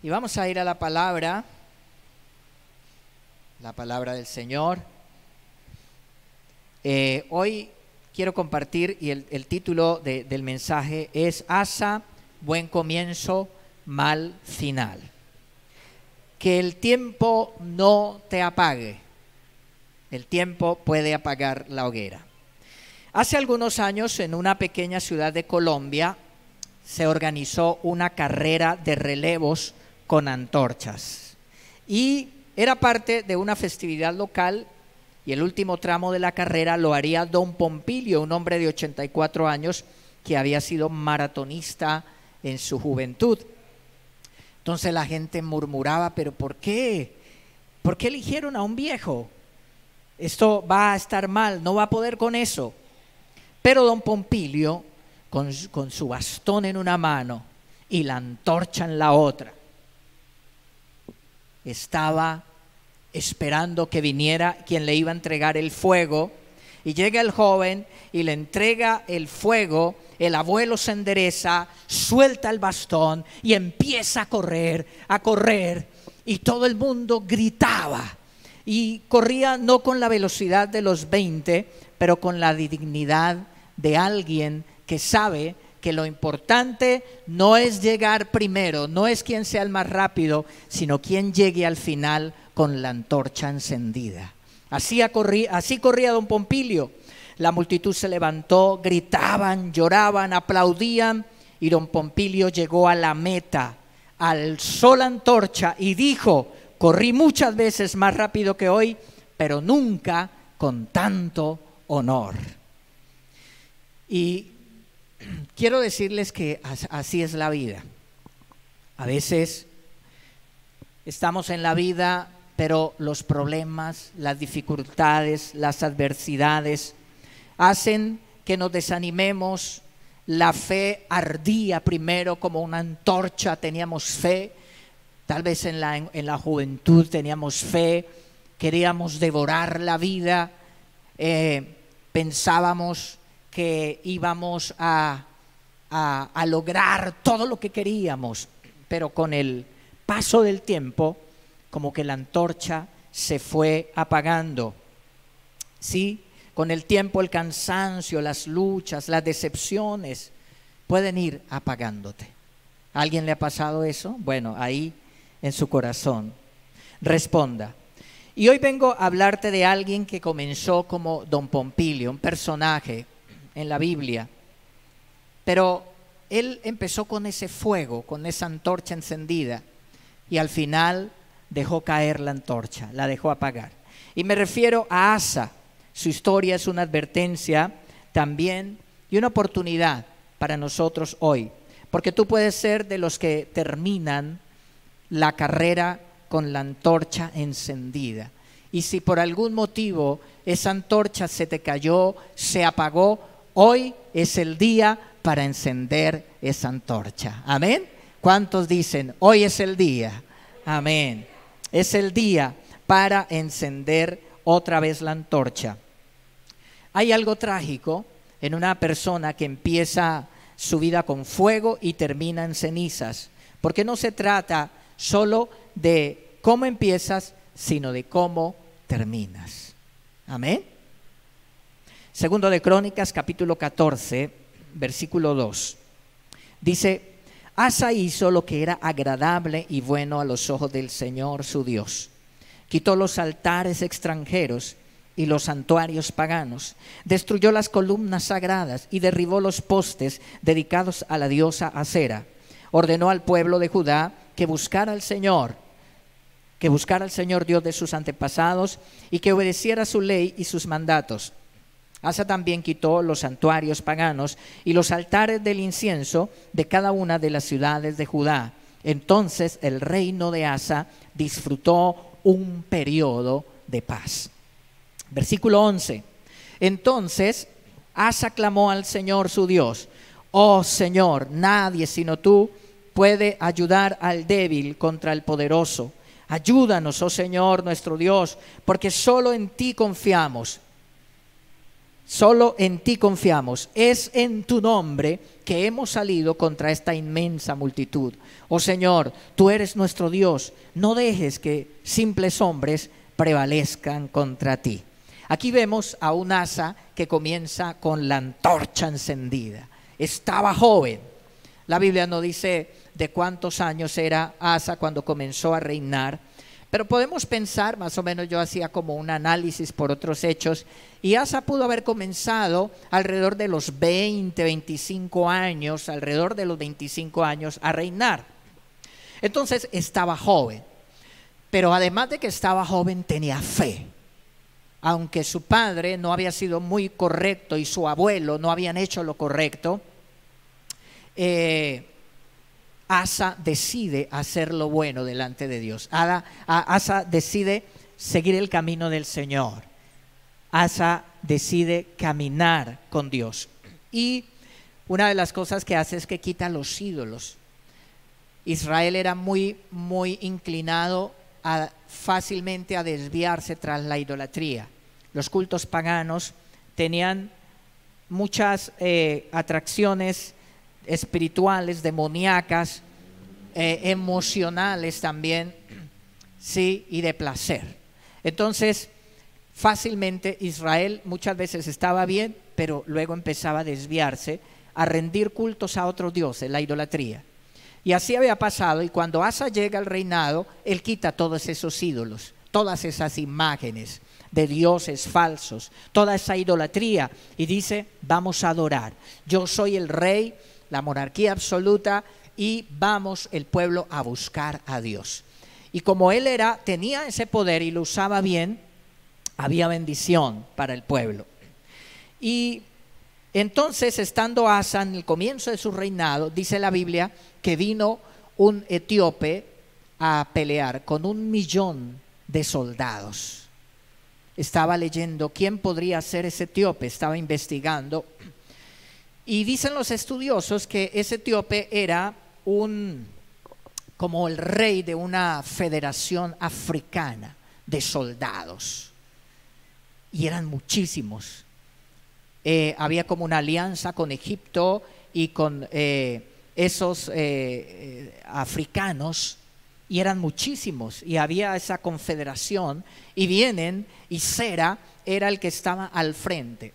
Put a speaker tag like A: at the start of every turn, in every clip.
A: Y vamos a ir a la palabra del Señor. Hoy quiero compartir, y el título del mensaje es Asa, buen comienzo, mal final. Que el tiempo no te apague. El tiempo puede apagar la hoguera. Hace algunos años, en una pequeña ciudad de Colombia, se organizó una carrera de relevos con antorchas. Y era parte de una festividad local, y el último tramo de la carrera lo haría don Pompilio, un hombre de 84 años que había sido maratonista en su juventud. Entonces la gente murmuraba, pero ¿por qué? ¿Por qué eligieron a un viejo? Esto va a estar mal, no va a poder con eso. Pero don Pompilio, con su bastón en una mano y la antorcha en la otra, estaba esperando que viniera quien le iba a entregar el fuego. Y llega el joven y le entrega el fuego. El abuelo se endereza, suelta el bastón y empieza a correr, y todo el mundo gritaba. Y corría no con la velocidad de los 20, pero con la dignidad de alguien que sabe que lo importante no es llegar primero, no es quien sea el más rápido, sino quien llegue al final con la antorcha encendida. Así corría don Pompilio. La multitud se levantó, gritaban, lloraban, aplaudían, y don Pompilio llegó a la meta, alzó la antorcha y dijo: corrí muchas veces más rápido que hoy, pero nunca con tanto honor. Y quiero decirles que así es la vida. A veces estamos en la vida, pero los problemas, las dificultades, las adversidades hacen que nos desanimemos. La fe ardía primero como una antorcha, teníamos fe. Tal vez en la juventud teníamos fe, queríamos devorar la vida, pensábamos que íbamos a lograr todo lo que queríamos, pero con el paso del tiempo, como que la antorcha se fue apagando. Sí, con el tiempo el cansancio, las luchas, las decepciones pueden ir apagándote. ¿A alguien le ha pasado eso? Bueno, ahí en su corazón responda. Y hoy vengo a hablarte de alguien que comenzó como don Pompilio, un personaje en la Biblia, pero él empezó con ese fuego, con esa antorcha encendida, y al final dejó caer la antorcha, la dejó apagar. Y me refiero a Asa. Su historia es una advertencia también y una oportunidad para nosotros hoy, porque tú puedes ser de los que terminan la carrera con la antorcha encendida. Y si por algún motivo esa antorcha se te cayó, se apagó, hoy es el día para encender esa antorcha. ¿Amén? ¿Cuántos dicen, hoy es el día? Amén. Es el día para encender otra vez la antorcha. Hay algo trágico en una persona que empieza su vida con fuego y termina en cenizas, porque no se trata solo de cómo empiezas, sino de cómo terminas. Amén. Segundo de Crónicas, capítulo 14, versículo 2. Dice: Asa hizo lo que era agradable y bueno a los ojos del Señor su Dios. Quitó los altares extranjeros y los santuarios paganos, destruyó las columnas sagradas y derribó los postes dedicados a la diosa Acera. Ordenó al pueblo de Judá que buscara al Señor Dios de sus antepasados, y que obedeciera su ley y sus mandatos. Asa también quitó los santuarios paganos y los altares del incienso de cada una de las ciudades de Judá. Entonces el reino de Asa disfrutó un periodo de paz. Versículo 11. Entonces Asa clamó al Señor su Dios: oh Señor, nadie sino tú puede ayudar al débil contra el poderoso. Ayúdanos, oh Señor nuestro Dios, porque solo en ti confiamos. solo en ti confiamos. Es en tu nombre que hemos salido contra esta inmensa multitud. Oh Señor, tú eres nuestro Dios. No dejes que simples hombres prevalezcan contra ti. Aquí vemos a un Asa que comienza con la antorcha encendida. Estaba joven. La Biblia no dice de cuántos años era Asa cuando comenzó a reinar, pero podemos pensar, más o menos yo hacía como un análisis por otros hechos, y Asa pudo haber comenzado alrededor de los 20, 25 años, alrededor de los 25 años a reinar. Entonces estaba joven, pero además de que estaba joven tenía fe. Aunque su padre no había sido muy correcto y su abuelo no habían hecho lo correcto, Asa decide hacer lo bueno delante de Dios. Asa decide seguir el camino del Señor. Asa decide caminar con Dios. Y una de las cosas que hace es que quita los ídolos. Israel era muy inclinado fácilmente a desviarse tras la idolatría. Los cultos paganos tenían muchas atracciones espirituales, demoníacas, emocionales también, sí, y de placer. Entonces, fácilmente Israel muchas veces estaba bien, pero luego empezaba a desviarse, a rendir cultos a otros dioses, la idolatría. Y así había pasado, y cuando Asa llega al reinado, él quita todos esos ídolos, todas esas imágenes de dioses falsos, toda esa idolatría, y dice: vamos a adorar, yo soy el rey, la monarquía absoluta, y vamos el pueblo a buscar a Dios. Y como él tenía ese poder y lo usaba bien, había bendición para el pueblo. Y entonces, estando Asa en el comienzo de su reinado, dice la Biblia que vino un etíope a pelear con 1,000,000 de soldados. Estaba leyendo quién podría ser ese etíope, estaba investigando, y dicen los estudiosos que ese etíope era como el rey de una federación africana de soldados, y eran muchísimos. Había como una alianza con Egipto y con esos africanos, y eran muchísimos, y había esa confederación, y vienen, y Sera era el que estaba al frente.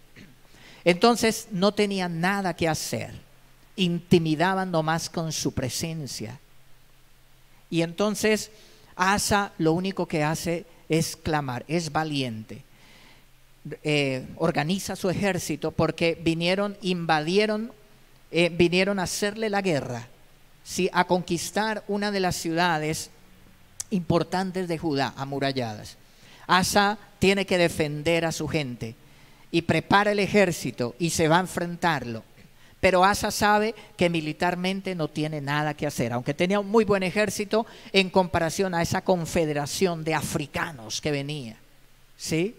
A: Entonces no tenían nada que hacer, intimidaban nomás con su presencia. Y entonces Asa lo único que hace es clamar, es valiente. Organiza su ejército porque invadieron, vinieron a hacerle la guerra, ¿sí?, a conquistar una de las ciudades importantes de Judá, amuralladas. Asa tiene que defender a su gente y prepara el ejército y se va a enfrentarlo. Pero Asa sabe que militarmente no tiene nada que hacer, aunque tenía un muy buen ejército en comparación a esa confederación de africanos que venía, ¿sí?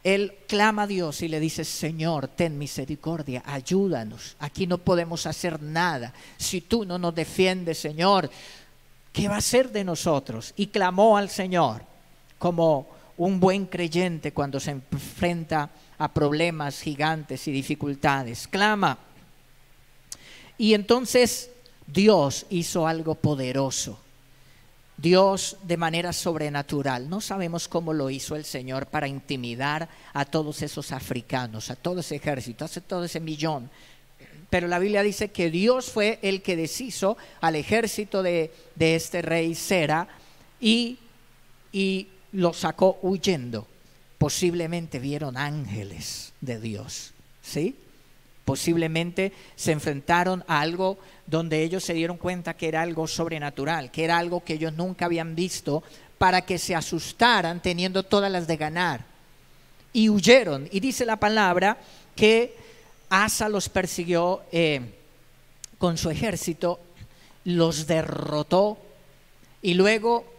A: Él clama a Dios y le dice: Señor, ten misericordia, ayúdanos, aquí no podemos hacer nada. Si tú no nos defiendes, Señor, ¿qué va a ser de nosotros? Y clamó al Señor como un buen creyente cuando se enfrenta a problemas gigantes y dificultades. Clama. Y entonces Dios hizo algo poderoso. Dios, de manera sobrenatural, no sabemos cómo lo hizo el Señor para intimidar a todos esos africanos, a todo ese ejército, a todo ese 1,000,000. Pero la Biblia dice que Dios fue el que deshizo al ejército de este rey Sera y lo sacó huyendo. Posiblemente vieron ángeles de Dios, ¿sí? Posiblemente se enfrentaron a algo donde ellos se dieron cuenta que era algo sobrenatural, que era algo que ellos nunca habían visto, para que se asustaran teniendo todas las de ganar. Y huyeron. Y dice la palabra que Asa los persiguió con su ejército, los derrotó, y luego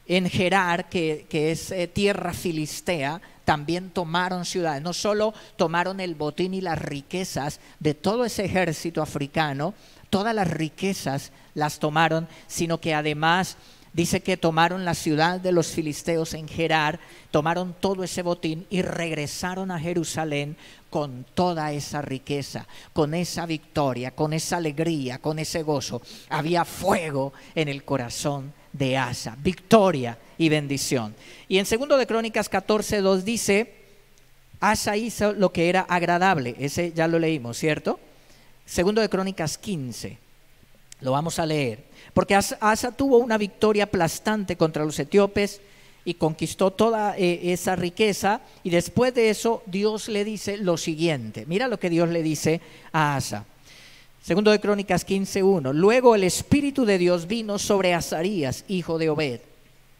A: en Gerar, que es tierra filistea, también tomaron ciudades. No solo tomaron el botín y las riquezas de todo ese ejército africano, todas las riquezas las tomaron, sino que además Dice que tomaron la ciudad de los filisteos en Gerar, tomaron todo ese botín y regresaron a Jerusalén con toda esa riqueza, con esa victoria, con esa alegría, con ese gozo. Había fuego en el corazón de Asa, victoria y bendición. Y en 2 de Crónicas 14:2 dice, Asa hizo lo que era agradable. Ese ya lo leímos, ¿cierto? 2 de Crónicas 15, lo vamos a leer. Porque Asa tuvo una victoria aplastante contra los etíopes y conquistó toda esa riqueza. Y después de eso Dios le dice lo siguiente. Mira lo que Dios le dice a Asa. 2 de Crónicas 15:1. Luego el Espíritu de Dios vino sobre Azarías, hijo de Obed,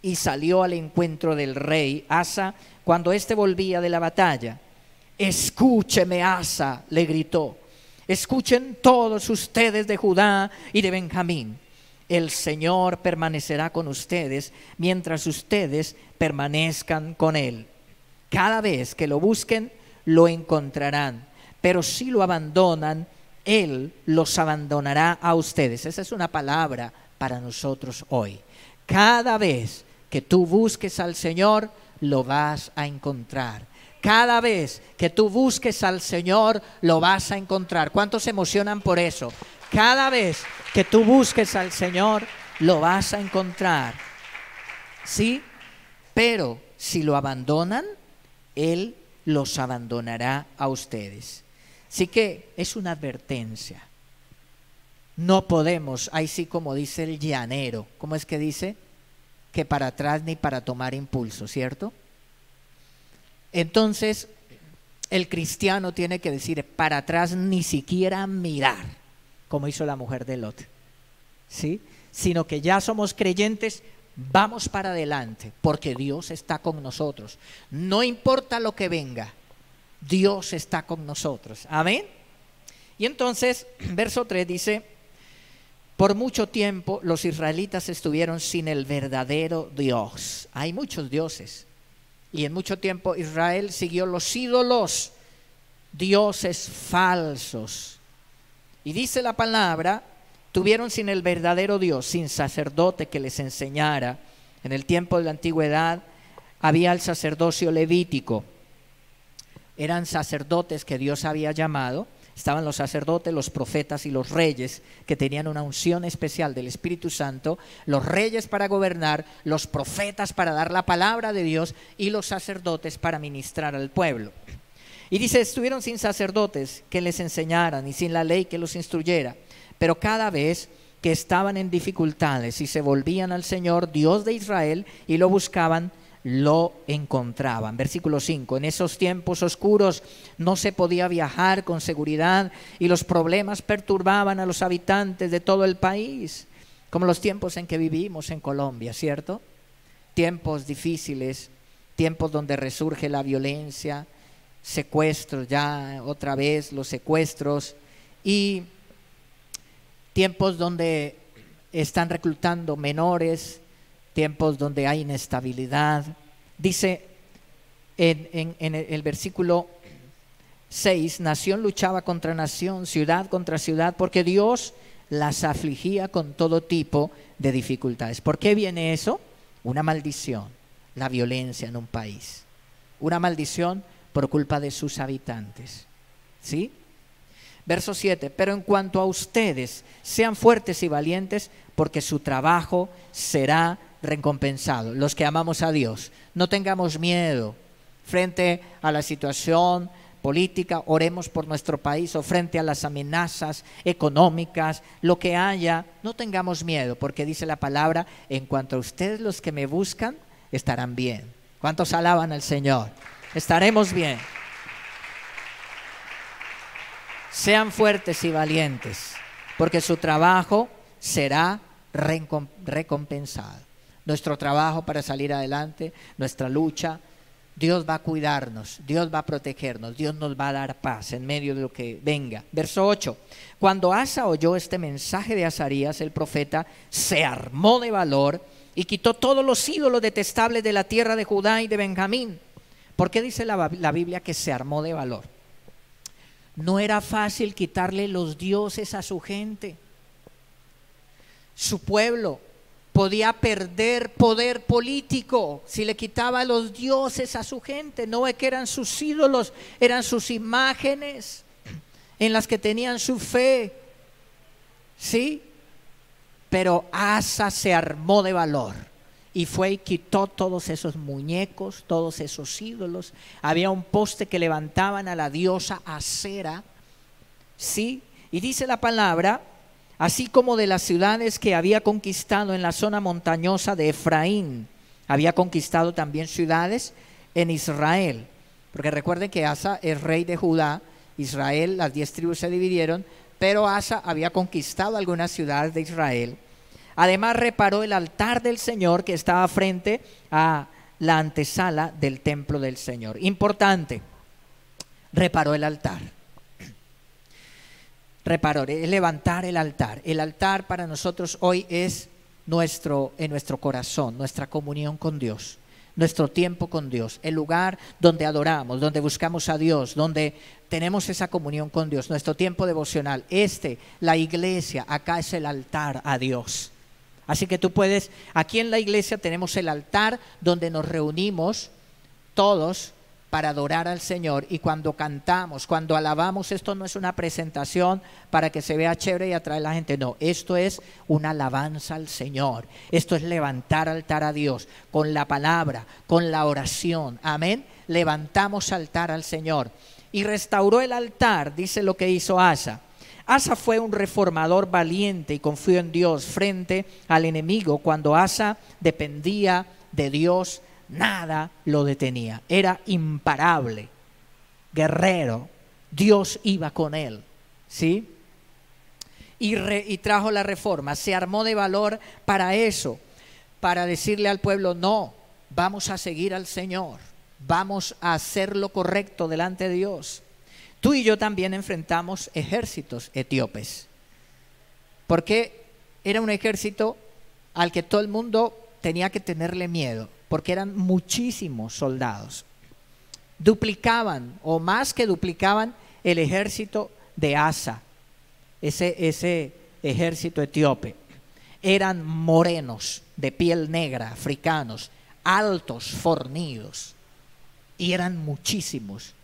A: y salió al encuentro del rey Asa cuando éste volvía de la batalla. Escúcheme, Asa, le gritó. Escuchen todos ustedes de Judá y de Benjamín. El Señor permanecerá con ustedes mientras ustedes permanezcan con Él. Cada vez que lo busquen, lo encontrarán. Pero si lo abandonan, Él los abandonará a ustedes. Esa es una palabra para nosotros hoy. Cada vez que tú busques al Señor, lo vas a encontrar. Cada vez que tú busques al Señor, lo vas a encontrar. ¿Cuántos se emocionan por eso? Cada vez que tú busques al Señor, lo vas a encontrar. ¿Sí? Pero si lo abandonan, Él los abandonará a ustedes. Así que es una advertencia. No podemos, ahí sí como dice el llanero, ¿cómo es que dice? Que para atrás ni para tomar impulso, ¿cierto? Entonces, el cristiano tiene que decir, para atrás ni siquiera mirar, como hizo la mujer de Lot, ¿sí? Sino que ya somos creyentes, vamos para adelante, porque Dios está con nosotros. No importa lo que venga, Dios está con nosotros. Amén. Y entonces, verso 3 dice, por mucho tiempo los israelitas estuvieron sin el verdadero Dios. Hay muchos dioses. Y en mucho tiempo Israel siguió los ídolos, dioses falsos. Y dice la palabra, tuvieron sin el verdadero Dios, sin sacerdote que les enseñara. En el tiempo de la antigüedad había el sacerdocio levítico. Eran sacerdotes que Dios había llamado. Estaban los sacerdotes, los profetas y los reyes, que tenían una unción especial del Espíritu Santo. Los reyes para gobernar, los profetas para dar la palabra de Dios y los sacerdotes para ministrar al pueblo. Y dice, estuvieron sin sacerdotes que les enseñaran y sin la ley que los instruyera. Pero cada vez que estaban en dificultades y se volvían al Señor, Dios de Israel, y lo buscaban, lo encontraban. Versículo 5, en esos tiempos oscuros no se podía viajar con seguridad y los problemas perturbaban a los habitantes de todo el país, como los tiempos en que vivimos en Colombia, ¿cierto? Tiempos difíciles, tiempos donde resurge la violencia, secuestros, ya otra vez los secuestros, y tiempos donde están reclutando menores, tiempos donde hay inestabilidad. Dice en el versículo 6, nación luchaba contra nación, ciudad contra ciudad, porque Dios las afligía con todo tipo de dificultades. ¿Por qué viene eso? Una maldición, la violencia en un país. Una maldición por culpa de sus habitantes. ¿Sí? Verso 7, pero en cuanto a ustedes, sean fuertes y valientes, porque su trabajo será recompensado. Los que amamos a Dios, no tengamos miedo frente a la situación política, oremos por nuestro país, o frente a las amenazas económicas, lo que haya, no tengamos miedo, porque dice la palabra, en cuanto a ustedes los que me buscan, estarán bien. ¿Cuántos alaban al Señor? Estaremos bien. Sean fuertes y valientes, porque su trabajo será recompensado. Nuestro trabajo para salir adelante, nuestra lucha, Dios va a cuidarnos, Dios va a protegernos, Dios nos va a dar paz en medio de lo que venga. Verso 8, cuando Asa oyó este mensaje de Azarías, el profeta, se armó de valor y quitó todos los ídolos detestables de la tierra de Judá y de Benjamín. ¿Por qué dice la Biblia que se armó de valor? No era fácil quitarle los dioses a su gente. Su pueblo podía perder poder político si le quitaba los dioses a su gente. No es que eran sus ídolos, eran sus imágenes en las que tenían su fe, ¿sí? Pero Asa se armó de valor y fue y quitó todos esos muñecos, todos esos ídolos. Había un poste que levantaban a la diosa Acera, ¿sí? Y dice la palabra, así como de las ciudades que había conquistado en la zona montañosa de Efraín, había conquistado también ciudades en Israel. Porque recuerden que Asa es rey de Judá, Israel, las 10 tribus se dividieron, pero Asa había conquistado algunas ciudades de Israel. Además reparó el altar del Señor que estaba frente a la antesala del templo del Señor. Importante, reparó el altar. Reparó, es levantar el altar. El altar para nosotros hoy es en nuestro corazón, nuestra comunión con Dios, nuestro tiempo con Dios, el lugar donde adoramos, donde buscamos a Dios, donde tenemos esa comunión con Dios, nuestro tiempo devocional. La iglesia, acá es el altar a Dios. Así que tú puedes, aquí en la iglesia tenemos el altar donde nos reunimos todos para adorar al Señor, y cuando cantamos, cuando alabamos, esto no es una presentación para que se vea chévere y atrae a la gente, no, esto es una alabanza al Señor, esto es levantar altar a Dios, con la palabra, con la oración, amén, levantamos altar al Señor. Y restauró el altar, dice lo que hizo Asa. Asa fue un reformador valiente y confió en Dios frente al enemigo. Cuando Asa dependía de Dios, nada lo detenía. Era imparable, guerrero. Dios iba con él, ¿sí? Y trajo la reforma. Se armó de valor para eso, para decirle al pueblo, no, vamos a seguir al Señor, vamos a hacer lo correcto delante de Dios. Tú y yo también enfrentamos ejércitos etíopes, porque era un ejército al que todo el mundo tenía que tenerle miedo, porque eran muchísimos soldados. Duplicaban, o más que duplicaban, el ejército de Asa, ese ejército etíope. Eran morenos, de piel negra, africanos, altos, fornidos, y eran muchísimos.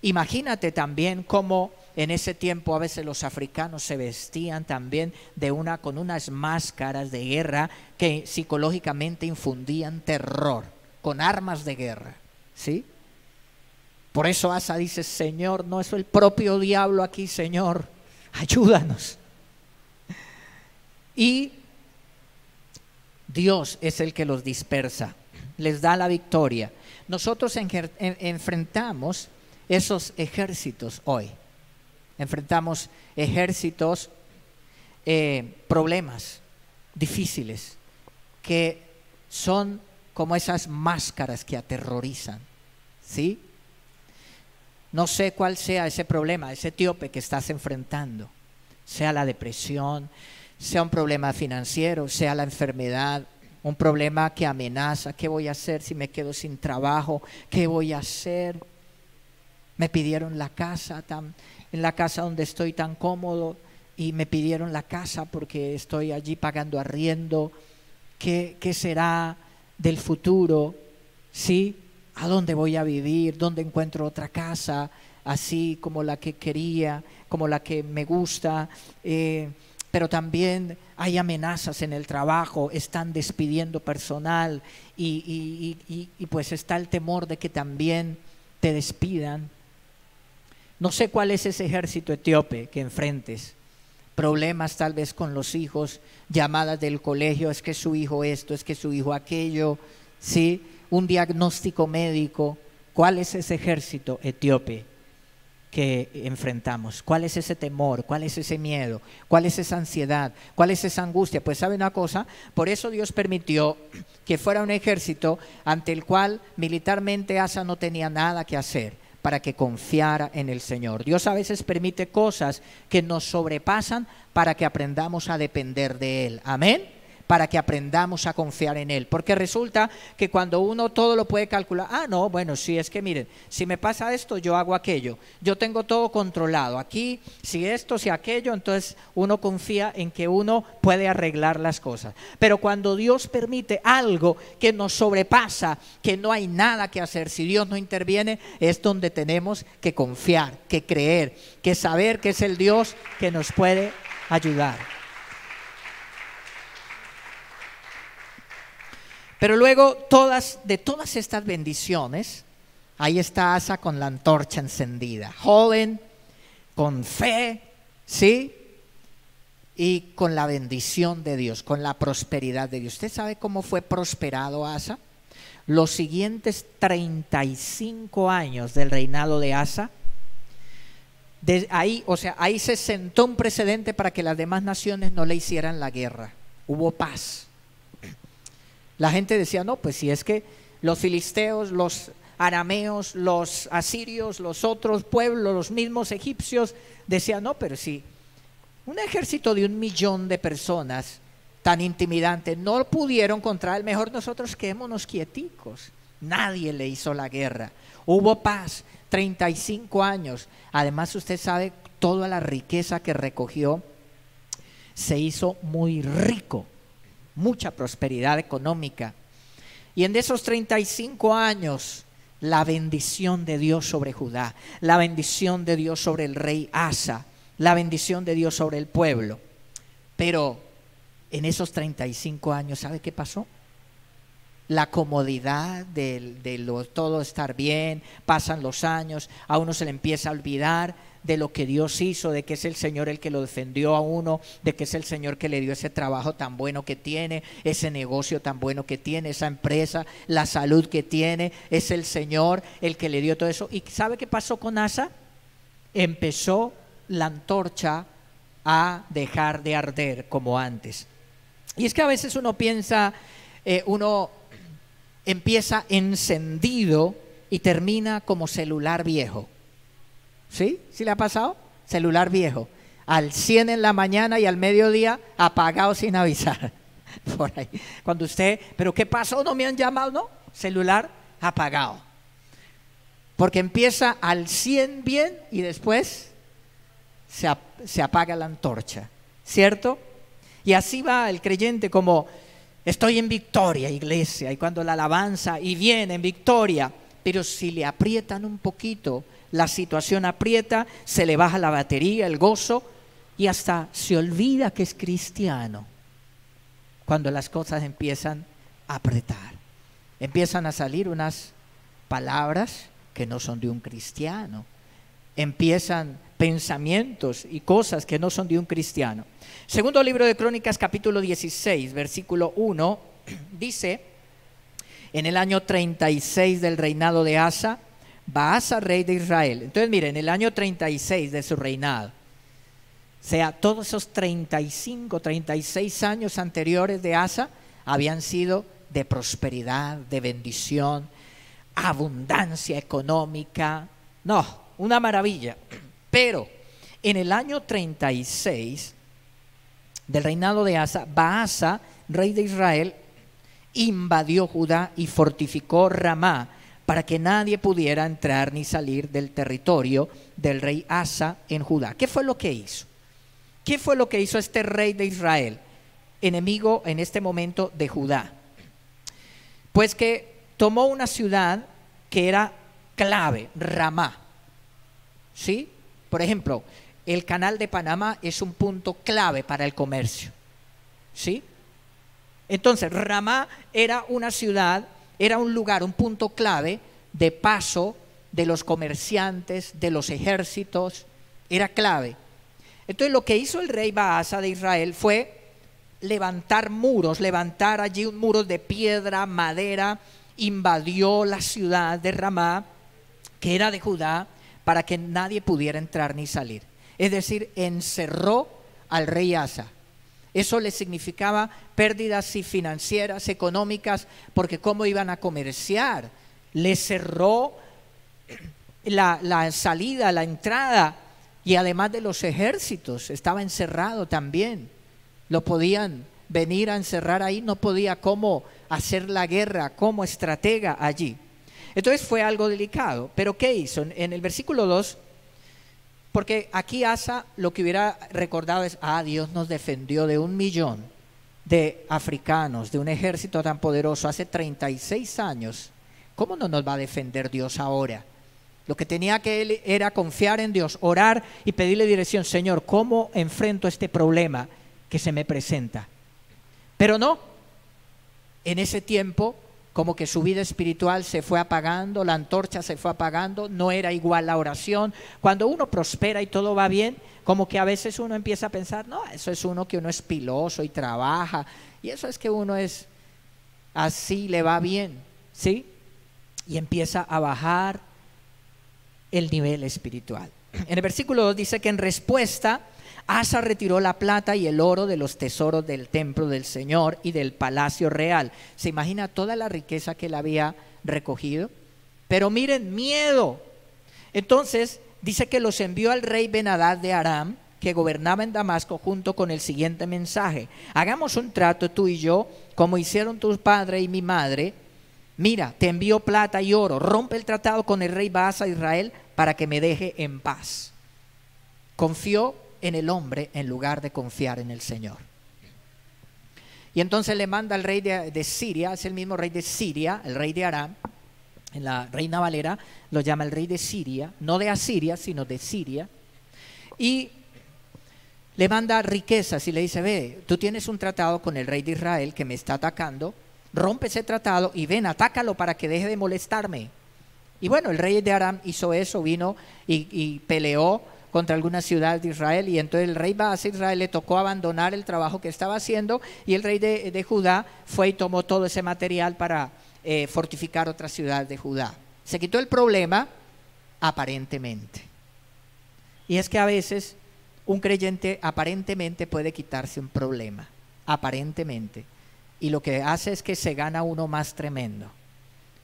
A: Imagínate también cómo en ese tiempo a veces los africanos se vestían también con unas máscaras de guerra que psicológicamente infundían terror, con armas de guerra, ¿sí? Por eso Asa dice, Señor, no es el propio diablo aquí, Señor, ayúdanos. Y Dios es el que los dispersa, les da la victoria. Nosotros enfrentamos esos ejércitos hoy. Enfrentamos ejércitos, problemas difíciles que son como esas máscaras que aterrorizan, ¿sí? No sé cuál sea ese problema, ese etíope que estás enfrentando, sea la depresión, sea un problema financiero, sea la enfermedad, un problema que amenaza. ¿Qué voy a hacer si me quedo sin trabajo? ¿Qué voy a hacer? Me pidieron la casa, en la casa donde estoy tan cómodo, y me pidieron la casa porque estoy allí pagando arriendo. ¿Qué será del futuro? ¿Sí? ¿A dónde voy a vivir? ¿Dónde encuentro otra casa así como la que quería, como la que me gusta? Pero también hay amenazas en el trabajo, están despidiendo personal y pues está el temor de que también te despidan. No sé cuál es ese ejército etíope que enfrentes. Problemas tal vez con los hijos, llamadas del colegio, es que su hijo esto, es que su hijo aquello, ¿sí? Un diagnóstico médico. ¿Cuál es ese ejército etíope que enfrentamos? ¿Cuál es ese temor? ¿Cuál es ese miedo? ¿Cuál es esa ansiedad? ¿Cuál es esa angustia? Pues ¿sabe una cosa? Por eso Dios permitió que fuera un ejército ante el cual militarmente Asa no tenía nada que hacer, para que confiara en el Señor. Dios a veces permite cosas que nos sobrepasan para que aprendamos a depender de Él. Amén. para que aprendamos a confiar en Él. Porque resulta que cuando uno todo lo puede calcular, no, bueno, sí, es que miren, si me pasa esto, yo hago aquello, yo tengo todo controlado, aquí, si esto, si aquello, entonces uno confía en que uno puede arreglar las cosas. Pero cuando Dios permite algo que nos sobrepasa, que no hay nada que hacer, si Dios no interviene, es donde tenemos que confiar, que creer, que saber que es el Dios que nos puede ayudar. Pero luego de todas estas bendiciones, ahí está Asa con la antorcha encendida, joven, con fe, ¿sí? Y con la bendición de Dios, con la prosperidad de Dios. ¿Usted sabe cómo fue prosperado Asa? Los siguientes 35 años del reinado de Asa, ahí se sentó un precedente para que las demás naciones no le hicieran la guerra. Hubo paz. La gente decía, no, pues si es que los filisteos, los arameos, los asirios, los otros pueblos, los mismos egipcios, decían, no, pero si un ejército de 1 millón de personas tan intimidante no pudieron contra él, mejor nosotros quedémonos quieticos. Nadie le hizo la guerra. Hubo paz, 35 años. Además, usted sabe, toda la riqueza que recogió, se hizo muy rico. Mucha prosperidad económica. Y en esos 35 años, la bendición de Dios sobre Judá, la bendición de Dios sobre el rey Asa, la bendición de Dios sobre el pueblo. Pero en esos 35 años, ¿sabe qué pasó? La comodidad de todo estar bien, pasan los años, a uno se le empieza a olvidar de lo que Dios hizo, de que es el Señor el que lo defendió a uno, de que es el Señor que le dio ese trabajo tan bueno que tiene, ese negocio tan bueno que tiene, esa empresa, la salud que tiene, es el Señor el que le dio todo eso. ¿Y sabe qué pasó con Asa? Empezó la antorcha a dejar de arder como antes. Y es que a veces uno piensa, uno empieza encendido y termina como celular viejo. ¿Sí? ¿Sí le ha pasado? Celular viejo, al 100 en la mañana y al mediodía apagado sin avisar. Por ahí. Cuando usted, ¿pero qué pasó? ¿No me han llamado? No, celular apagado. Porque empieza al 100 bien y después se apaga la antorcha, ¿cierto? Y así va el creyente, como estoy en victoria, iglesia, y cuando la alabanza y viene en victoria, pero si le aprietan un poquito, la situación aprieta, se le baja la batería, el gozo, y hasta se olvida que es cristiano. Cuando las cosas empiezan a apretar, empiezan a salir unas palabras que no son de un cristiano, empiezan pensamientos y cosas que no son de un cristiano. Segundo libro de Crónicas, capítulo 16, versículo 1, dice: en el año 36 del reinado de Asa, Baasa, rey de Israel. Entonces miren, en el año 36 de su reinado, o sea, todos esos 35, 36 años anteriores de Asa habían sido de prosperidad, de bendición, abundancia económica, no, una maravilla. Pero en el año 36 del reinado de Asa, Baasa, rey de Israel, invadió Judá y fortificó Ramá para que nadie pudiera entrar ni salir del territorio del rey Asa en Judá. ¿Qué fue lo que hizo? ¿Qué fue lo que hizo este rey de Israel, enemigo en este momento de Judá? Pues que tomó una ciudad que era clave, Ramá. ¿Sí? Por ejemplo, el canal de Panamá es un punto clave para el comercio. ¿Sí? Entonces, Ramá era una ciudad, era un lugar, un punto clave de paso de los comerciantes, de los ejércitos, era clave. Entonces, lo que hizo el rey Baasa de Israel fue levantar muros, levantar allí un muro de piedra, madera, invadió la ciudad de Ramá, que era de Judá, para que nadie pudiera entrar ni salir. Es decir, encerró al rey Asa. Eso le significaba pérdidas financieras, económicas, porque cómo iban a comerciar. Le cerró la salida, la entrada, y además de los ejércitos, estaba encerrado también. Lo podían venir a encerrar ahí, no podía cómo hacer la guerra como estratega allí. Entonces fue algo delicado. Pero ¿qué hizo? En el versículo 2, porque aquí Asa lo que hubiera recordado es, Dios nos defendió de 1.000.000 de africanos, de un ejército tan poderoso hace 36 años. ¿Cómo no nos va a defender Dios ahora? Lo que tenía que él era confiar en Dios, orar y pedirle dirección. Señor, ¿cómo enfrento este problema que se me presenta? Pero no, en ese tiempo como que su vida espiritual se fue apagando, la antorcha se fue apagando, no era igual la oración. Cuando uno prospera y todo va bien, como que a veces uno empieza a pensar, no, eso es uno que uno es piloso y trabaja, y eso es que uno es así, le va bien, ¿sí? Y empieza a bajar el nivel espiritual. En el versículo 2 dice que en respuesta Asa retiró la plata y el oro de los tesoros del templo del Señor y del palacio real. ¿Se imagina toda la riqueza que él había recogido? Pero miren, miedo. Entonces dice que los envió al rey Ben-Hadad de Aram, que gobernaba en Damasco, junto con el siguiente mensaje: hagamos un trato tú y yo, como hicieron tu padre y mi madre. Mira, te envío plata y oro, rompe el tratado con el rey Baasa de Israel para que me deje en paz. Confió en el hombre en lugar de confiar en el Señor. Y entonces le manda al rey de Siria, es el mismo rey de Siria, el rey de Aram. En la Reina Valera lo llama el rey de Siria, no de Asiria, sino de Siria. Y le manda riquezas y le dice: ve, tú tienes un tratado con el rey de Israel que me está atacando, rompe ese tratado y ven, atácalo para que deje de molestarme. Y bueno, el rey de Aram hizo eso, vino y peleó contra algunas ciudades de Israel, y entonces el rey Baasa de Israel le tocó abandonar el trabajo que estaba haciendo, y el rey de Judá fue y tomó todo ese material para fortificar otras ciudades de Judá. Se quitó el problema aparentemente. Y es que a veces un creyente aparentemente puede quitarse un problema, aparentemente, y lo que hace es que se gana uno más tremendo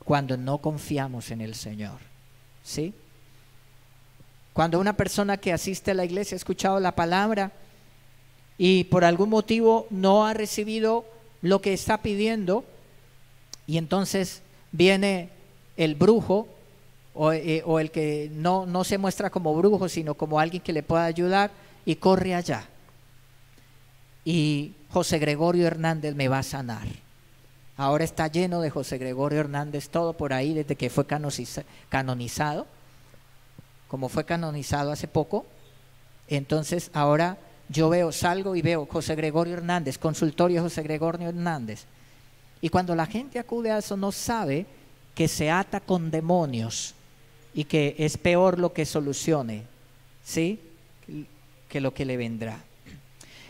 A: cuando no confiamos en el Señor, ¿sí? Cuando una persona que asiste a la iglesia ha escuchado la palabra y por algún motivo no ha recibido lo que está pidiendo, y entonces viene el brujo o el que no se muestra como brujo, sino como alguien que le pueda ayudar, y corre allá. Y José Gregorio Hernández me va a sanar. Ahora está lleno de José Gregorio Hernández todo por ahí desde que fue canonizado. Como fue canonizado hace poco, entonces ahora yo salgo y veo José Gregorio Hernández, consultorio José Gregorio Hernández. Y cuando la gente acude a eso, no sabe que se ata con demonios y que es peor lo que solucione, ¿sí?, que lo que le vendrá.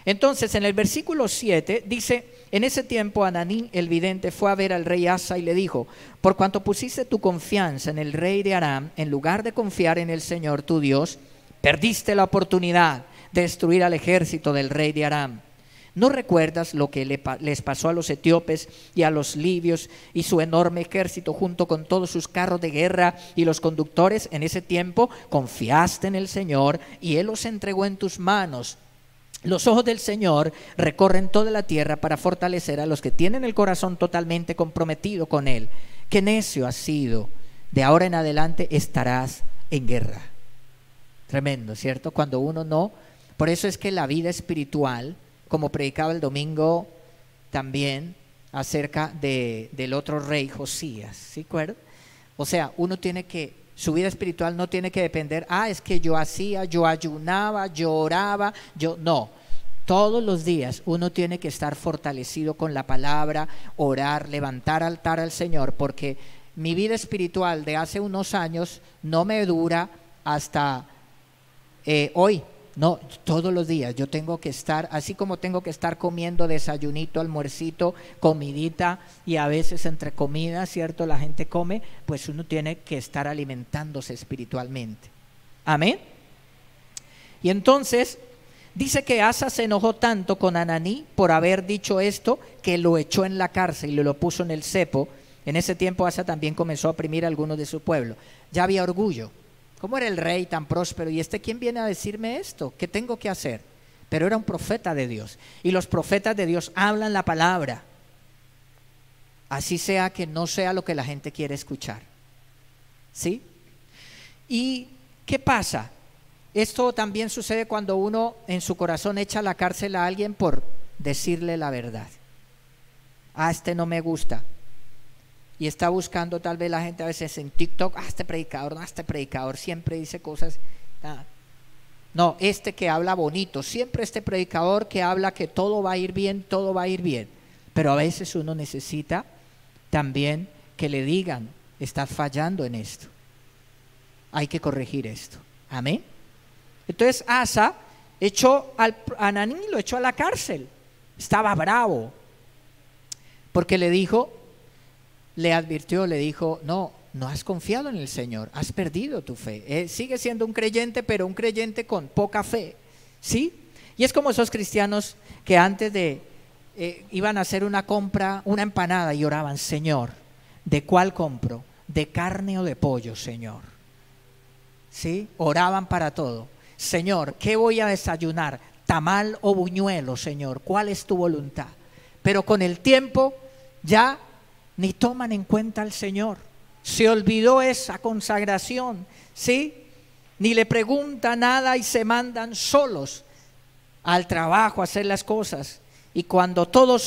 A: Entonces en el versículo 7 dice: en ese tiempo Ananí el vidente fue a ver al rey Asa y le dijo: por cuanto pusiste tu confianza en el rey de Aram en lugar de confiar en el Señor tu Dios, perdiste la oportunidad de destruir al ejército del rey de Aram. ¿No recuerdas lo que les pasó a los etíopes y a los libios y su enorme ejército junto con todos sus carros de guerra y los conductores? En ese tiempo confiaste en el Señor y Él los entregó en tus manos. Los ojos del Señor recorren toda la tierra para fortalecer a los que tienen el corazón totalmente comprometido con Él. Qué necio has sido, de ahora en adelante estarás en guerra. Tremendo, ¿cierto? Cuando uno no. Por eso es que la vida espiritual, como predicaba el domingo también acerca del otro rey Josías, ¿sí acuerdan? O sea, uno tiene que, su vida espiritual no tiene que depender, es que yo hacía, yo ayunaba, yo oraba, no. Todos los días uno tiene que estar fortalecido con la palabra, orar, levantar altar al Señor, porque mi vida espiritual de hace unos años no me dura hasta hoy. No, todos los días yo tengo que estar, así como tengo que estar comiendo desayunito, almuercito, comidita, y a veces entre comidas, ¿cierto?, la gente come, pues uno tiene que estar alimentándose espiritualmente. Amén. Y entonces dice que Asa se enojó tanto con Ananí por haber dicho esto, que lo echó en la cárcel y lo puso en el cepo. En ese tiempo Asa también comenzó a oprimir a algunos de su pueblo. Ya había orgullo. ¿Cómo era el rey tan próspero? ¿Y quién viene a decirme esto? ¿Qué tengo que hacer? pero era un profeta de Dios. Y los profetas de Dios hablan la palabra, así sea que no sea lo que la gente quiere escuchar. ¿Sí? ¿Y qué pasa? Esto también sucede cuando uno en su corazón echa a la cárcel a alguien por decirle la verdad. Este no me gusta. Y está buscando tal vez la gente a veces en TikTok, este predicador siempre dice cosas. No, este que habla bonito, siempre este predicador que habla que todo va a ir bien, todo va a ir bien. Pero a veces uno necesita también que le digan, estás fallando en esto. Hay que corregir esto. Amén. Entonces Asa echó a Ananí, lo echó a la cárcel. Estaba bravo porque le advirtió, le dijo, no has confiado en el Señor, has perdido tu fe. Sigue siendo un creyente, pero un creyente con poca fe. ¿Sí? Y es como esos cristianos que antes de iban a hacer una compra, una empanada, y oraban, Señor, ¿de cuál compro? ¿De carne o de pollo, Señor? ¿Sí? Oraban para todo. Señor, ¿qué voy a desayunar? ¿Tamal o buñuelo, Señor? ¿Cuál es tu voluntad? Pero con el tiempo ya ni toman en cuenta al Señor. Se olvidó esa consagración, ¿sí? Ni le pregunta nada y se mandan solos al trabajo a hacer las cosas. Y cuando todo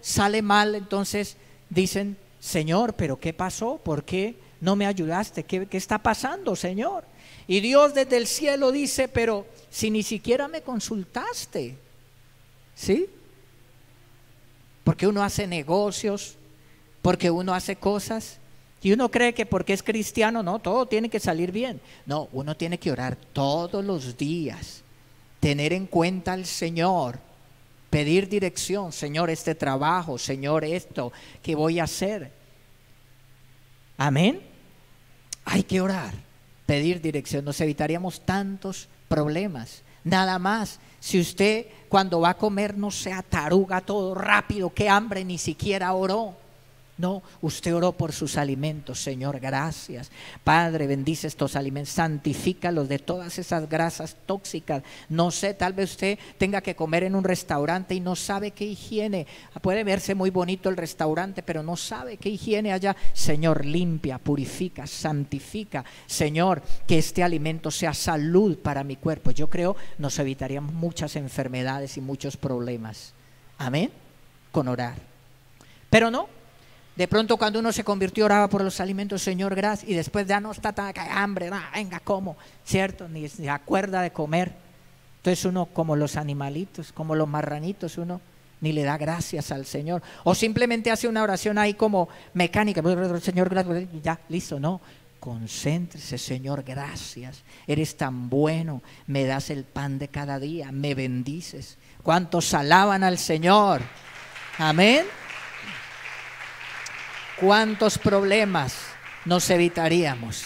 A: sale mal, entonces dicen, Señor, ¿pero qué pasó? ¿Por qué no me ayudaste? ¿Qué está pasando, Señor? Y Dios desde el cielo dice, pero si ni siquiera me consultaste, ¿sí? Porque uno hace negocios, porque uno hace cosas y uno cree que porque es cristiano, no, todo tiene que salir bien. No, uno tiene que orar todos los días, tener en cuenta al Señor, pedir dirección, Señor, este trabajo, Señor, esto que voy a hacer. Amén. Hay que orar, pedir dirección, nos evitaríamos tantos problemas. Nada más, si usted cuando va a comer no se ataruga todo rápido, qué hambre, ni siquiera oró. No, usted oró por sus alimentos. Señor, gracias. Padre, bendice estos alimentos, santifícalos de todas esas grasas tóxicas. No sé, tal vez usted tenga que comer en un restaurante y no sabe qué higiene. Puede verse muy bonito el restaurante, pero no sabe qué higiene allá. Señor, limpia, purifica, santifica. Señor, que este alimento sea salud para mi cuerpo. Yo creo nos evitaríamos muchas enfermedades y muchos problemas. Amén, con orar. Pero no. De pronto cuando uno se convirtió oraba por los alimentos, Señor, gracias, y después ya no está tan hambre, venga, como, ¿cierto? Ni se acuerda de comer. Entonces uno como los animalitos, como los marranitos, uno ni le da gracias al Señor. O simplemente hace una oración ahí como mecánica, Señor, gracias, ya, listo, no. Concéntrese, Señor, gracias, eres tan bueno, me das el pan de cada día, me bendices. ¿Cuántos alaban al Señor? Amén. ¿Cuántos problemas nos evitaríamos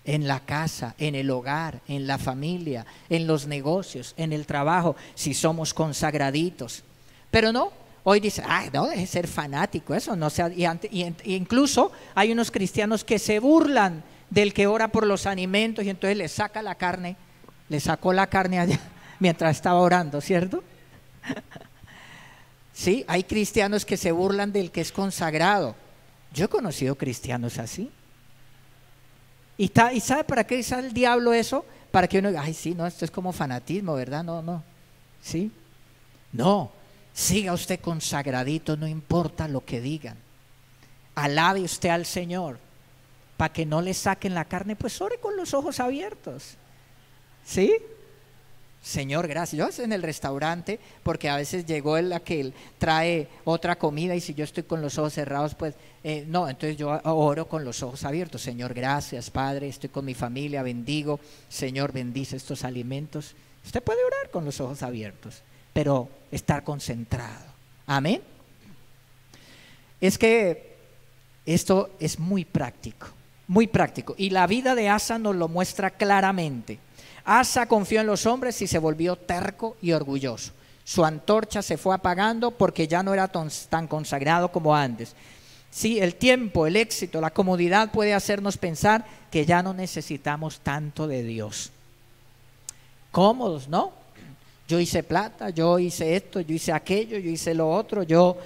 A: en la casa, en el hogar, en la familia, en los negocios, en el trabajo, si somos consagraditos? Pero no, hoy dice, no, deje de ser fanático, eso no sea, y incluso hay unos cristianos que se burlan del que ora por los alimentos y entonces le sacó la carne allá mientras estaba orando, ¿cierto? Sí, hay cristianos que se burlan del que es consagrado. Yo he conocido cristianos así. ¿Y sabe para qué usa el diablo eso? Para que uno diga, sí, no, esto es como fanatismo, ¿verdad? No, ¿sí? No, siga usted consagradito, no importa lo que digan. Alabe usted al Señor. Para que no le saquen la carne, pues ore con los ojos abiertos. ¿Sí? Señor, gracias. Yo en el restaurante, porque a veces llegó el que trae otra comida y si yo estoy con los ojos cerrados, pues no, entonces yo oro con los ojos abiertos. Señor, gracias, Padre, estoy con mi familia, bendigo. Señor, bendice estos alimentos. Usted puede orar con los ojos abiertos, pero estar concentrado. Amén. Es que esto es muy práctico, y la vida de Asa nos lo muestra claramente. Asa confió en los hombres y se volvió terco y orgulloso. Su antorcha se fue apagando porque ya no era tan consagrado como antes. Sí, el tiempo, el éxito, la comodidad puede hacernos pensar que ya no necesitamos tanto de Dios. Cómodos, ¿no? Yo hice plata, yo hice esto, yo hice aquello, yo hice lo otro, yo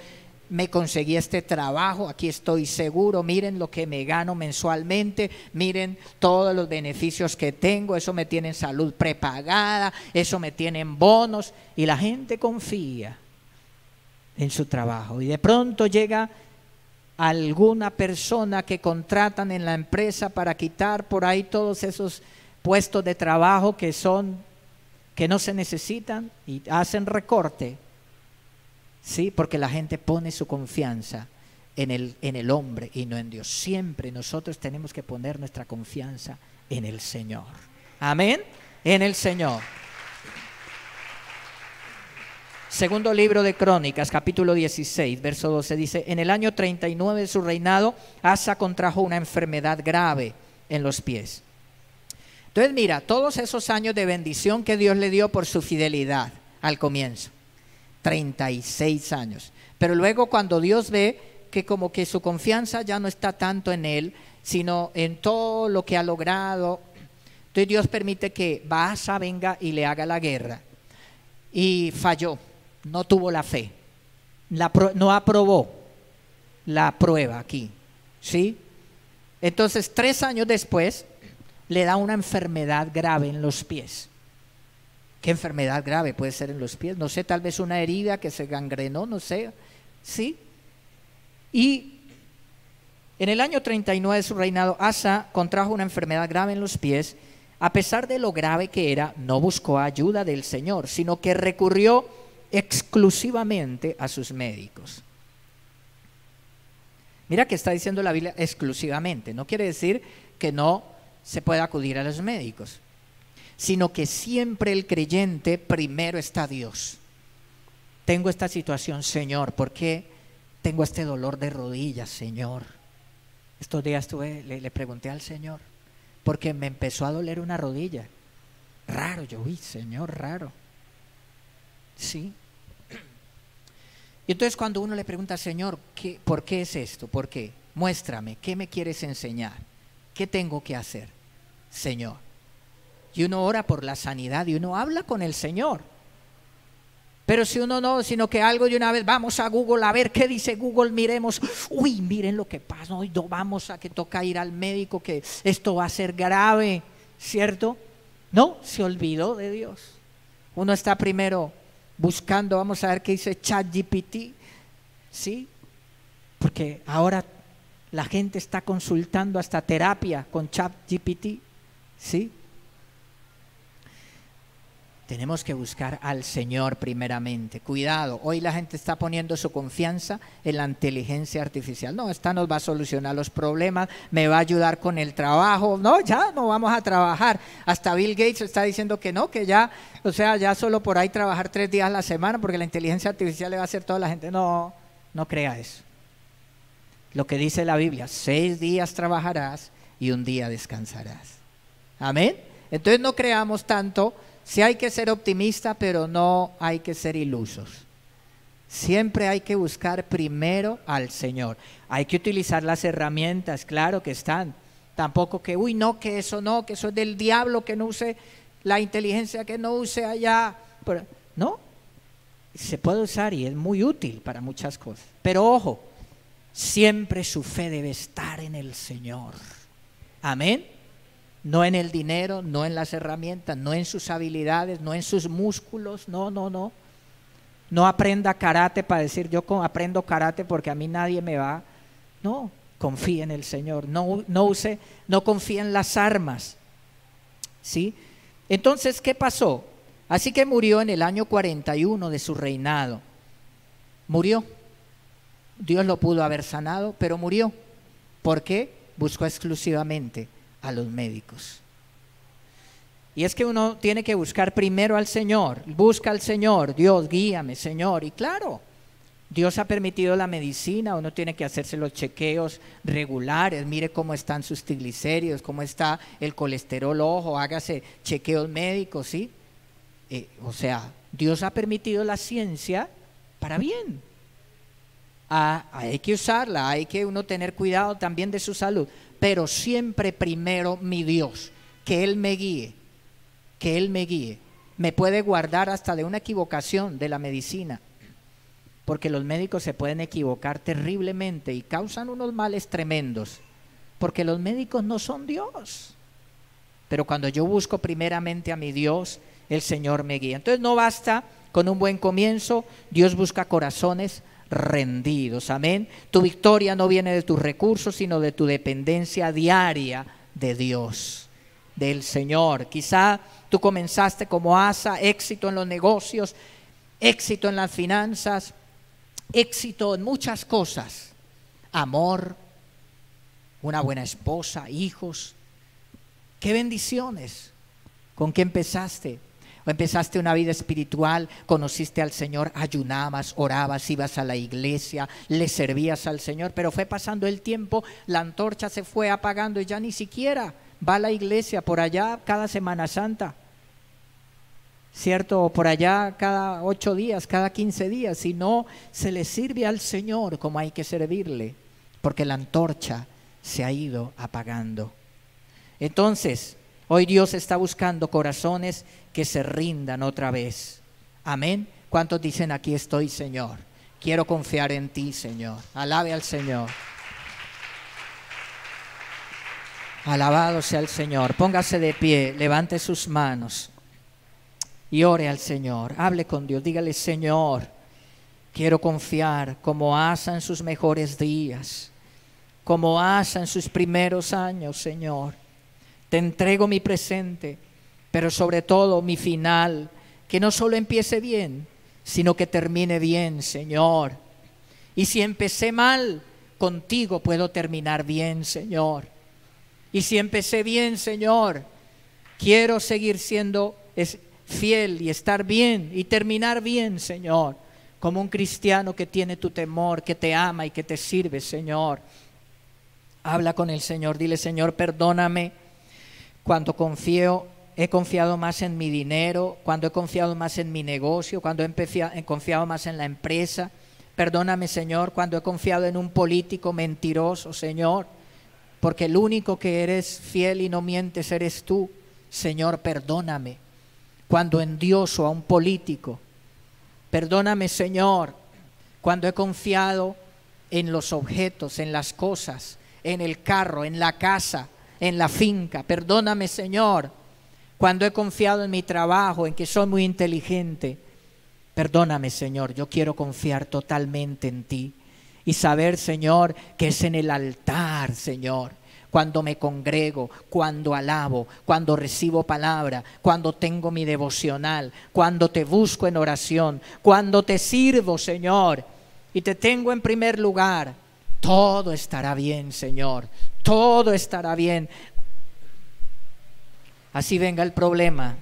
A: me conseguí este trabajo, aquí estoy seguro, miren lo que me gano mensualmente, miren todos los beneficios que tengo, eso me tiene en salud prepagada, eso me tiene en bonos, y la gente confía en su trabajo. Y de pronto llega alguna persona que contratan en la empresa para quitar por ahí todos esos puestos de trabajo que no se necesitan, y hacen recorte, ¿sí? Porque la gente pone su confianza en el hombre y no en Dios. Siempre nosotros tenemos que poner nuestra confianza en el Señor. Amén, en el Señor. Segundo libro de Crónicas, capítulo 16, verso 12, dice: en el año 39 de su reinado, Asa contrajo una enfermedad grave en los pies. Entonces mira, todos esos años de bendición que Dios le dio por su fidelidad al comienzo, 36 años. Pero luego cuando Dios ve que como que su confianza ya no está tanto en él, sino en todo lo que ha logrado, entonces Dios permite que Baasa venga y le haga la guerra. Y falló, no tuvo la fe, no aprobó la prueba aquí, ¿sí? Entonces 3 años después le da una enfermedad grave en los pies. ¿Qué enfermedad grave puede ser en los pies? No sé, tal vez una herida que se gangrenó, no sé, ¿sí? Y en el año 39 de su reinado, Asa contrajo una enfermedad grave en los pies. A pesar de lo grave que era, no buscó ayuda del Señor, sino que recurrió exclusivamente a sus médicos. Mira que está diciendo la Biblia exclusivamente, no quiere decir que no se puede acudir a los médicos, sino que siempre el creyente primero está Dios. Tengo esta situación, Señor, ¿por qué tengo este dolor de rodillas, Señor? Estos días le pregunté al Señor, porque me empezó a doler una rodilla. Raro, yo vi, Señor, raro. Sí. Y entonces cuando uno le pregunta, Señor, ¿por qué es esto? ¿Por qué? Muéstrame, ¿qué me quieres enseñar? ¿Qué tengo que hacer, Señor? Y uno ora por la sanidad y uno habla con el Señor. Pero si uno no, sino que algo de una vez, vamos a Google a ver qué dice Google, miremos, uy, miren lo que pasa, hoy vamos a que toca ir al médico, que esto va a ser grave, ¿cierto? No, se olvidó de Dios. Uno está primero buscando, vamos a ver qué dice ChatGPT, ¿sí? Porque ahora la gente está consultando hasta terapia con ChatGPT, ¿sí? Tenemos que buscar al Señor primeramente. Cuidado, hoy la gente está poniendo su confianza en la inteligencia artificial. No, esta nos va a solucionar los problemas, me va a ayudar con el trabajo. No, ya no vamos a trabajar. Hasta Bill Gates está diciendo que no, que ya, o sea, ya solo por ahí trabajar 3 días a la semana porque la inteligencia artificial le va a hacer toda la gente. No, no crea eso. Lo que dice la Biblia, 6 días trabajarás y 1 día descansarás. Amén. Entonces no creamos tanto. Sí hay que ser optimista, pero no hay que ser ilusos. Siempre hay que buscar primero al Señor. Hay que utilizar las herramientas, claro que están. Tampoco que, uy, no, que eso es del diablo, que no use la inteligencia, que no use allá. Pero, no, se puede usar y es muy útil para muchas cosas. Pero ojo, siempre su fe debe estar en el Señor. Amén. No en el dinero, no en las herramientas, no en sus habilidades, no en sus músculos, no. No aprenda karate para decir yo aprendo karate porque a mí nadie me va. No, confíe en el Señor, no confíe en las armas. ¿Sí? Entonces, ¿qué pasó? Así que murió en el año 41 de su reinado. Murió. Dios lo pudo haber sanado, pero murió. ¿Por qué? Buscó exclusivamente a los médicos. Y es que uno tiene que buscar primero al Señor. Busca al Señor, Dios, guíame, Señor. Y claro, Dios ha permitido la medicina, uno tiene que hacerse los chequeos regulares, mire cómo están sus triglicéridos, cómo está el colesterol, ojo, hágase chequeos médicos, ¿sí? O sea, Dios ha permitido la ciencia para bien. Hay que usarla, hay que uno tener cuidado también de su salud, pero siempre primero mi Dios, que Él me guíe, me puede guardar hasta de una equivocación de la medicina, porque los médicos se pueden equivocar terriblemente y causan unos males tremendos, porque los médicos no son Dios. Pero cuando yo busco primeramente a mi Dios, el Señor me guía. Entonces no basta con un buen comienzo, Dios busca corazones rendidos, amén. Tu victoria no viene de tus recursos, sino de tu dependencia diaria de Dios, del Señor. Quizá tú comenzaste como Asa, éxito en los negocios, éxito en las finanzas, éxito en muchas cosas, amor, una buena esposa, hijos. ¡Qué bendiciones! ¿Con qué empezaste? ¿O empezaste una vida espiritual? Conociste al Señor, ayunabas, orabas, ibas a la iglesia, le servías al Señor, pero fue pasando el tiempo, la antorcha se fue apagando y ya ni siquiera va a la iglesia por allá cada Semana Santa, ¿cierto? O por allá cada 8 días, cada 15 días, si no se le sirve al Señor como hay que servirle, porque la antorcha se ha ido apagando. Entonces, hoy Dios está buscando corazones que se rindan otra vez. Amén. ¿Cuántos dicen aquí estoy, Señor? Quiero confiar en ti, Señor. Alabe al Señor. Alabado sea el Señor. Póngase de pie, levante sus manos y ore al Señor. Hable con Dios. Dígale, Señor, quiero confiar como Asa en sus mejores días, como Asa en sus primeros años, Señor. Te entrego mi presente, pero sobre todo mi final, que no solo empiece bien, sino que termine bien, Señor. Y si empecé mal, contigo puedo terminar bien, Señor. Y si empecé bien, Señor, quiero seguir siendo fiel y estar bien y terminar bien, Señor, como un cristiano que tiene tu temor, que te ama y que te sirve, Señor. Habla con el Señor, dile, Señor, perdóname cuando he confiado más en mi dinero, cuando he confiado más en mi negocio, cuando he confiado más en la empresa. Perdóname, Señor, cuando he confiado en un político mentiroso, Señor, porque el único que eres fiel y no mientes eres tú. Señor, perdóname cuando en Dios o a un político. Perdóname, Señor, cuando he confiado en los objetos, en las cosas, en el carro, en la casa, en la finca. Perdóname, Señor, cuando he confiado en mi trabajo, en que soy muy inteligente. Perdóname, Señor, yo quiero confiar totalmente en ti y saber, Señor, que es en el altar, Señor, cuando me congrego, cuando alabo, cuando recibo palabra, cuando tengo mi devocional, cuando te busco en oración, cuando te sirvo, Señor, y te tengo en primer lugar. Todo estará bien, Señor, todo estará bien. Así venga el problema,